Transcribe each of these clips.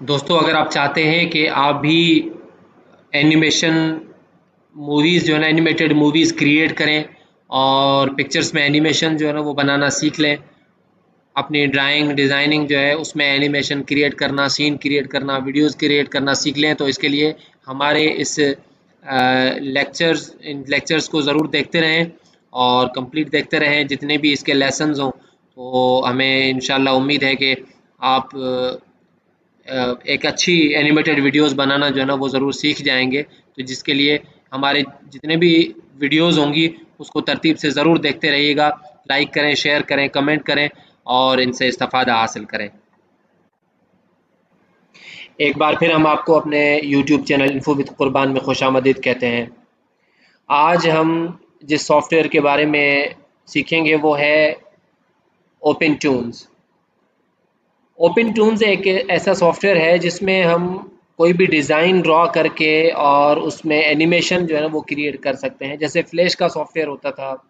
दोस्तों, अगर आप चाहते हैं कि आप भी एनिमेशन मूवीज़ जो है ना, एनिमेटेड मूवीज़ क्रिएट करें और पिक्चर्स में एनिमेशन जो है ना वो बनाना सीख लें, अपनी ड्राइंग डिज़ाइनिंग जो है उसमें एनिमेशन क्रिएट करना, सीन क्रिएट करना, वीडियोस क्रिएट करना सीख लें, तो इसके लिए हमारे इस इन लेक्चर्स को ज़रूर देखते रहें और कंप्लीट देखते रहें। जितने भी इसके लेसन्स हों, तो हमें इंशाल्लाह उम्मीद है कि आप एक अच्छी एनिमेटेड वीडियोस बनाना जो है ना वो ज़रूर सीख जाएंगे। तो जिसके लिए हमारे जितने भी वीडियोस होंगी उसको तरतीब से ज़रूर देखते रहिएगा, लाइक करें, शेयर करें, कमेंट करें और इनसे इस्तिफ़ादा हासिल करें। एक बार फिर हम आपको अपने यूट्यूब चैनल इन्फो विद कुर्बान में खुशामदीद कहते हैं। आज हम जिस सॉफ्टवेयर के बारे में सीखेंगे वो है ओपन टून्स। ओपन टून्स एक ऐसा सॉफ्टवेयर है जिसमें हम कोई भी डिज़ाइन ड्रॉ करके और उसमें एनिमेशन जो है ना वो क्रिएट कर सकते हैं। जैसे फ्लैश का सॉफ्टवेयर होता था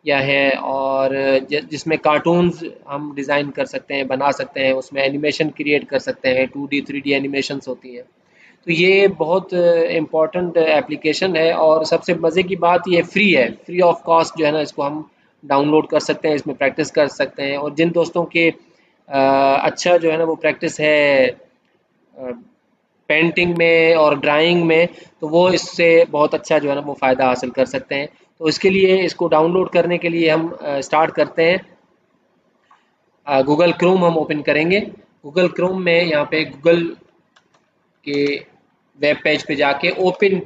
या है, और जिसमें कार्टून्स हम डिज़ाइन कर सकते हैं, बना सकते हैं, उसमें एनिमेशन क्रिएट कर सकते हैं, 2D 3D एनिमेशंस होती हैं। तो ये बहुत इम्पॉर्टेंट एप्लीकेशन है और सबसे मज़े की बात ये फ्री है, फ्री ऑफ कॉस्ट जो है ना इसको हम डाउनलोड कर सकते हैं, इसमें प्रैक्टिस कर सकते हैं। और जिन दोस्तों के अच्छा जो है ना वो प्रैक्टिस है पेंटिंग में और ड्राइंग में, तो वो इससे बहुत अच्छा जो है ना वो फ़ायदा हासिल कर सकते हैं। तो इसके लिए इसको डाउनलोड करने के लिए हम स्टार्ट करते हैं। गूगल क्रोम हम ओपन करेंगे। गूगल क्रोम में यहाँ पे गूगल के वेब पेज पे जाके ओपन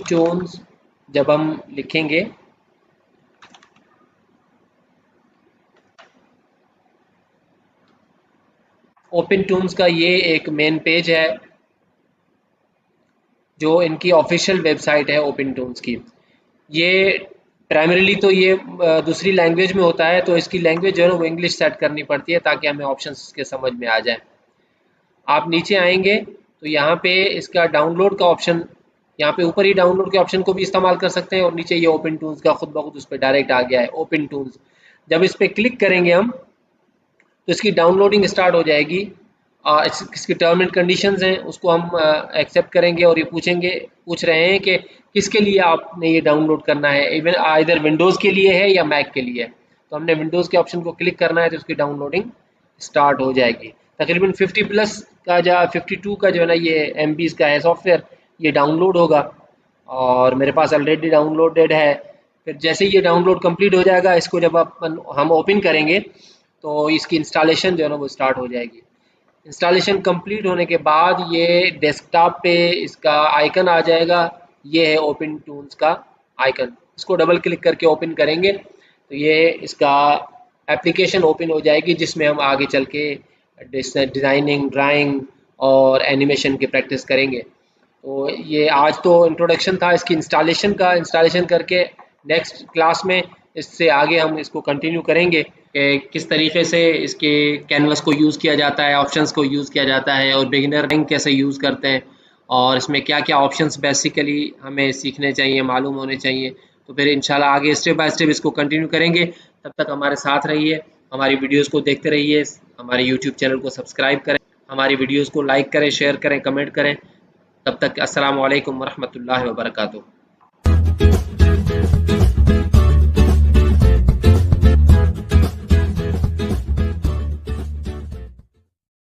टून्स जब हम लिखेंगे ओपन टून्स का ये एक मेन पेज है जो इनकी ऑफिशियल वेबसाइट है ओपन टून्स की। ये प्राइमरीली तो ये दूसरी लैंग्वेज में होता है, तो इसकी लैंग्वेज जो है ना वो इंग्लिश सेट करनी पड़ती है ताकि हमें ऑप्शंस के समझ में आ जाए। आप नीचे आएंगे तो यहाँ पे इसका डाउनलोड का ऑप्शन, यहाँ पे ऊपर ही डाउनलोड के ऑप्शन को भी इस्तेमाल कर सकते हैं और नीचे ये ओपन टूल्स का खुद ब खुद उस पर डायरेक्ट आ गया है ओपन टूल्स। जब इस पर क्लिक करेंगे हम तो इसकी डाउनलोडिंग स्टार्ट हो जाएगी। इसकी टर्म एंड कंडीशंस हैं उसको हम एक्सेप्ट करेंगे और ये पूछ रहे हैं कि किसके लिए आपने ये डाउनलोड करना है, इवन आइदर विंडोज़ के लिए है या मैक के लिए है। तो हमने विंडोज़ के ऑप्शन को क्लिक करना है तो उसकी डाउनलोडिंग स्टार्ट हो जाएगी। तकरीबन 50 प्लस का या 52 का जो है ना ये MBs का है सॉफ्टवेयर, ये डाउनलोड होगा और मेरे पास ऑलरेडी डाउनलोडेड है। फिर जैसे ही ये डाउनलोड कंप्लीट हो जाएगा, इसको जब हम ओपन करेंगे तो इसकी इंस्टॉलेशन जो है ना वो स्टार्ट हो जाएगी। इंस्टॉलेशन कंप्लीट होने के बाद ये डेस्कटॉप पे इसका आइकन आ जाएगा, ये है ओपन टूल्स का आइकन। इसको डबल क्लिक करके ओपन करेंगे तो ये इसका एप्लीकेशन ओपन हो जाएगी जिसमें हम आगे चल के डिज़ाइनिंग, ड्राइंग और एनिमेशन की प्रैक्टिस करेंगे। तो ये आज तो इंट्रोडक्शन था इसकी इंस्टॉलेशन का। इंस्टॉलेशन करके नेक्स्ट क्लास में इससे आगे हम इसको कंटिन्यू करेंगे कि किस तरीके से इसके कैनवस को यूज़ किया जाता है, ऑप्शंस को यूज़ किया जाता है और बिगिनर ड्राइंग कैसे यूज़ करते हैं और इसमें क्या क्या ऑप्शंस बेसिकली हमें सीखने चाहिए, मालूम होने चाहिए। तो फिर इंशाल्लाह आगे स्टेप बाय स्टेप इसको कंटिन्यू करेंगे। तब तक हमारे साथ रहिए, हमारी वीडियोज़ को देखते रहिए, हमारे यूट्यूब चैनल को सब्सक्राइब करें, हमारी वीडियोज़ को लाइक करें, शेयर करें, कमेंट करें। तब तक अस्सलामु अलैकुम वरहमतुल्लाहि वबरकातुहू।